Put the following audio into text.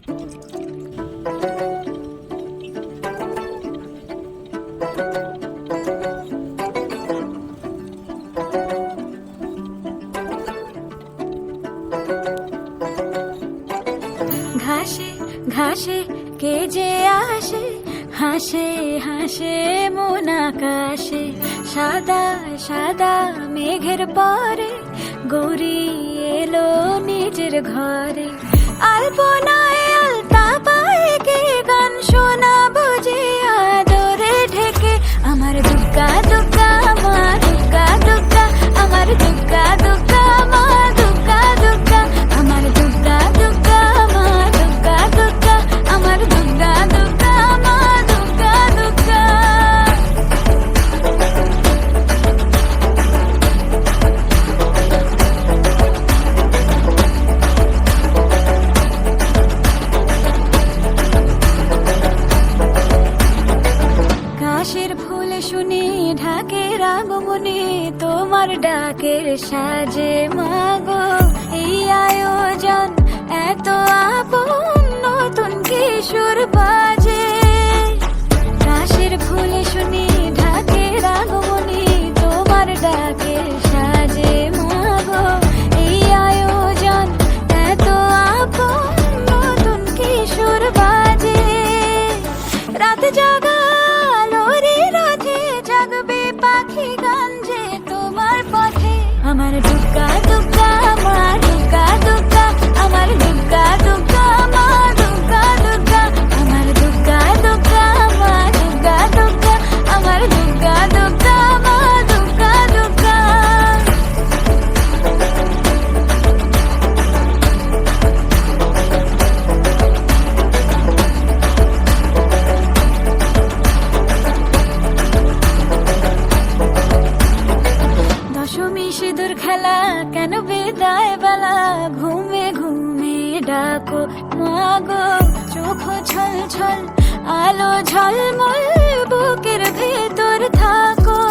ঘাসে ঘাসে কে যে আসে, হাসে হাসে মন আকাশে, সাদা সাদা মেঘের পরে গৌরী এলো নিজের ঘরে। আলপনায় আলতা পায়ে কে গান শোনা বুঝে আদরে ঢেকে, আমার দুগ্গা দুগ্গা মা দুগ্গা দুগ্গা, আমার দুগ্গা দুগ্গা মা দুগ্গা দুগ্গা, আমার দুগ্গা দুগ্গা মা দুগ্গা দুগ্গা, আমার দুগ্গা দুগ্গা মা দুগ্গা দুগ্গা। কাশের ফুল শুনি ঢাকের আগমনে, তোমার ডাকের সাজে মাগো এই আয়োজন এত আপন, নতুন কিশোর বাজে। কাশের ফুল শুনি ঢাকের আগমনে, তোমার ডাকের সাজে মাগো এই আয়োজন এত আপন, নতুন কিশোর বাজে। রাত জাগা আলোরে রথে জাগবে পাখি গান যে তোমার পথে, আমার দুগ্গা দুগ্গা মা দুগ্গা দুগ্গা, আমার দুগ্গা দুগ্গা মা দুগ্গা দুগ্গা, আমার দুগ্গা দুগ্গা মা দুগ্গা দুগ্গা, আমার দুগ্গা দুগ্গা মা দুগ্গা দুগ্গা। দশমী সিঁদুর খেলা কেন বিদায় বেলা, ঘুমে ঘুমে ডাকো মাগো, চোখ ছল ছল আলো ঝলমল বুকের ভেতর থাকো।